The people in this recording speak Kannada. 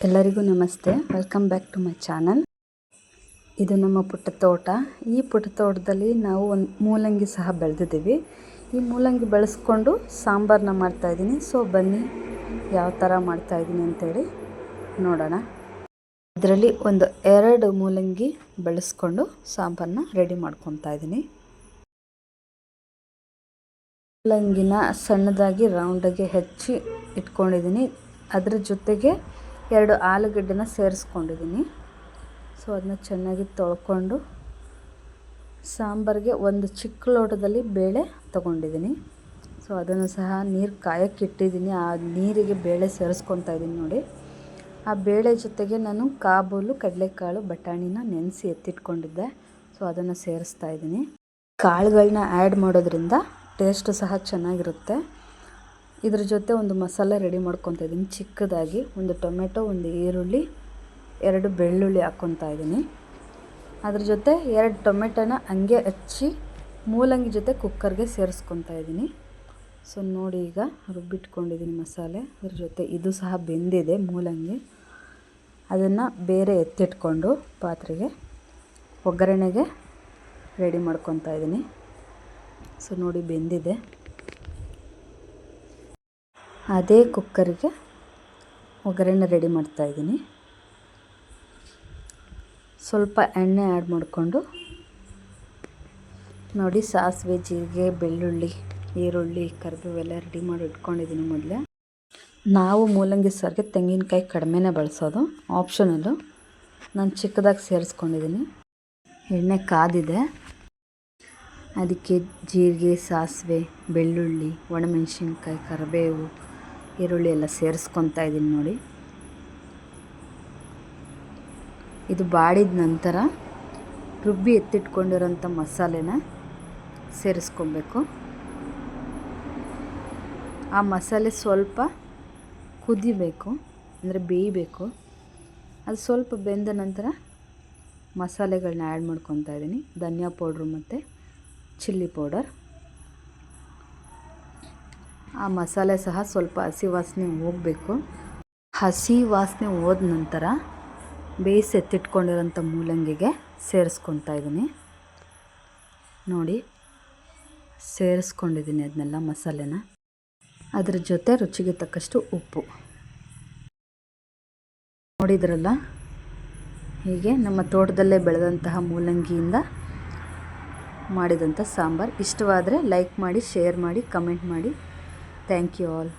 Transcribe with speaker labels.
Speaker 1: ಎಲ್ಲರಿಗೂ ನಮಸ್ತೆ. Welcome back to my channel. ಇದು ನಮ್ಮ ಪುಟ್ಟ ತೋಟ. ಈ ಪುಟ್ಟ ತೋಟದಲ್ಲಿ ನಾವು ಒಂದು ಮೂಲಂಗಿ ಸಹ ಬೆಳೆದಿದ್ದೀವಿ. ಈ ಮೂಲಂಗಿ ಬೆಳೆಸ್ಕೊಂಡು ಸಾಂಬಾರನ್ನ ಮಾಡ್ತಾಯಿದ್ದೀನಿ. ಸೊ ಬನ್ನಿ ಯಾವ ಥರ ಮಾಡ್ತಾಯಿದ್ದೀನಿ ಅಂತೇಳಿ ನೋಡೋಣ. ಇದರಲ್ಲಿ ಒಂದು 2 ಮೂಲಂಗಿ ಬೆಳೆಸ್ಕೊಂಡು ಸಾಂಬಾರನ್ನ ರೆಡಿ ಮಾಡ್ಕೊತಾ ಇದ್ದೀನಿ. ಮೂಲಂಗಿನ ಸಣ್ಣದಾಗಿ ರೌಂಡಾಗಿ ಹೆಚ್ಚಿ ಇಟ್ಕೊಂಡಿದ್ದೀನಿ. ಅದರ ಜೊತೆಗೆ 2 ಆಲೂಗಡ್ಡೆನ ಸೇರಿಸ್ಕೊಂಡಿದ್ದೀನಿ. ಸೊ ಅದನ್ನ ಚೆನ್ನಾಗಿ ತೊಳ್ಕೊಂಡು ಸಾಂಬಾರಿಗೆ ಒಂದು ಚಿಕ್ಕ ಲೋಟದಲ್ಲಿ ಬೇಳೆ ತೊಗೊಂಡಿದ್ದೀನಿ. ಸೊ ಅದನ್ನು ಸಹ ನೀರು ಕಾಯಕ್ಕೆ ಇಟ್ಟಿದ್ದೀನಿ. ಆ ನೀರಿಗೆ ಬೇಳೆ ಸೇರಿಸ್ಕೊತಾ ಇದ್ದೀನಿ ನೋಡಿ. ಆ ಬೇಳೆ ಜೊತೆಗೆ ನಾನು ಕಾಬೂಲು, ಕಡಲೆಕಾಳು, ಬಟಾಣಿನ ನೆನೆಸಿ ಎತ್ತಿಟ್ಕೊಂಡಿದ್ದೆ. ಸೊ ಅದನ್ನು ಸೇರಿಸ್ತಾ ಇದ್ದೀನಿ. ಕಾಳುಗಳನ್ನ ಆ್ಯಡ್ ಮಾಡೋದ್ರಿಂದ ಟೇಸ್ಟ್ ಸಹ ಚೆನ್ನಾಗಿರುತ್ತೆ. ಇದ್ರ ಜೊತೆ ಒಂದು ಮಸಾಲೆ ರೆಡಿ ಮಾಡ್ಕೊತಾ ಇದ್ದೀನಿ. ಚಿಕ್ಕದಾಗಿ ಒಂದು ಟೊಮೆಟೊ, ಒಂದು ಈರುಳ್ಳಿ, 2 ಬೆಳ್ಳುಳ್ಳಿ ಹಾಕ್ಕೊತಾ ಇದ್ದೀನಿ. ಅದ್ರ ಜೊತೆ 2 ಟೊಮೆಟೊನ ಹಂಗೆ ಹಚ್ಚಿ ಮೂಲಂಗಿ ಜೊತೆ ಕುಕ್ಕರ್ಗೆ ಸೇರಿಸ್ಕೊತಾ ಇದ್ದೀನಿ. ಸೊ ನೋಡಿ, ಈಗ ರುಬ್ಬಿಟ್ಕೊಂಡಿದ್ದೀನಿ ಮಸಾಲೆ. ಅದ್ರ ಜೊತೆ ಇದು ಸಹ ಬೆಂದಿದೆ ಮೂಲಂಗಿ. ಅದನ್ನು ಬೇರೆ ಎತ್ತಿಟ್ಕೊಂಡು ಪಾತ್ರೆಗೆ ಒಗ್ಗರಣೆಗೆ ರೆಡಿ ಮಾಡ್ಕೊತಾ ಇದ್ದೀನಿ. ಸೊ ನೋಡಿ, ಬೆಂದಿದೆ. ಅದೇ ಕುಕ್ಕರಿಗೆ ಒಗ್ಗರಣೆ ರೆಡಿ ಮಾಡ್ತಾಯಿದ್ದೀನಿ. ಸ್ವಲ್ಪ ಎಣ್ಣೆ ಆ್ಯಡ್ ಮಾಡಿಕೊಂಡು ನೋಡಿ, ಸಾಸಿವೆ, ಜೀರಿಗೆ, ಬೆಳ್ಳುಳ್ಳಿ, ಈರುಳ್ಳಿ, ಕರಿಬೇವೆಲ್ಲ ರೆಡಿ ಮಾಡಿ ಇಟ್ಕೊಂಡಿದ್ದೀನಿ ಮೊದಲೇ. ನಾವು ಮೂಲಂಗಿ ಸಾರಿಗೆ ತೆಂಗಿನಕಾಯಿ ಕಡಿಮೆನೇ ಬಳಸೋದು, ಆಪ್ಷನಲ್ಲು. ನಾನು ಚಿಕ್ಕದಾಗಿ ಸೇರಿಸ್ಕೊಂಡಿದ್ದೀನಿ. ಎಣ್ಣೆ ಕಾದಿದೆ. ಅದಕ್ಕೆ ಜೀರಿಗೆ, ಸಾಸಿವೆ, ಬೆಳ್ಳುಳ್ಳಿ, ಒಣಮೆಣಸಿನ್ಕಾಯಿ, ಕರಿಬೇವು, ಈರುಳ್ಳಿ ಎಲ್ಲ ಸೇರಿಸ್ಕೊತಾ ಇದ್ದೀನಿ ನೋಡಿ. ಇದು ಬಾಡಿದ ನಂತರ ರುಬ್ಬಿ ಎತ್ತಿಟ್ಕೊಂಡಿರೋಂಥ ಮಸಾಲೆನ ಸೇರಿಸ್ಕೊಬೇಕು. ಆ ಮಸಾಲೆ ಸ್ವಲ್ಪ ಕುದಿಬೇಕು, ಅಂದರೆ ಬೇಯಬೇಕು. ಅದು ಸ್ವಲ್ಪ ಬೆಂದ ನಂತರ ಮಸಾಲೆಗಳನ್ನ ಆ್ಯಡ್ ಮಾಡ್ಕೊತಾ ಇದ್ದೀನಿ. ಧನಿಯಾ ಪೌಡ್ರು ಮತ್ತು ಚಿಲ್ಲಿ ಪೌಡರ್. ಆ ಮಸಾಲೆ ಸಹ ಸ್ವಲ್ಪ ಹಸಿ ವಾಸನೆ ಹೋಗಬೇಕು. ಹಸಿ ವಾಸನೆ ಹೋದ ನಂತರ ಬೇಯಿಸಿ ಎತ್ತಿಟ್ಕೊಂಡಿರೋಂಥ ಮೂಲಂಗಿಗೆ ಸೇರಿಸ್ಕೊತಾ ಇದ್ದೀನಿ ನೋಡಿ. ಸೇರಿಸ್ಕೊಂಡಿದ್ದೀನಿ ಅದನ್ನೆಲ್ಲ ಮಸಾಲೆನ. ಅದ್ರ ಜೊತೆ ರುಚಿಗೆ ತಕ್ಕಷ್ಟು ಉಪ್ಪು. ನೋಡಿದ್ರಲ್ಲ, ಹೀಗೆ ನಮ್ಮ ತೋಟದಲ್ಲೇ ಬೆಳೆದಂತಹ ಮೂಲಂಗಿಯಿಂದ ಮಾಡಿದಂಥ ಸಾಂಬಾರು. ಇಷ್ಟವಾದರೆ ಲೈಕ್ ಮಾಡಿ, ಶೇರ್ ಮಾಡಿ, ಕಮೆಂಟ್ ಮಾಡಿ. Thank you all.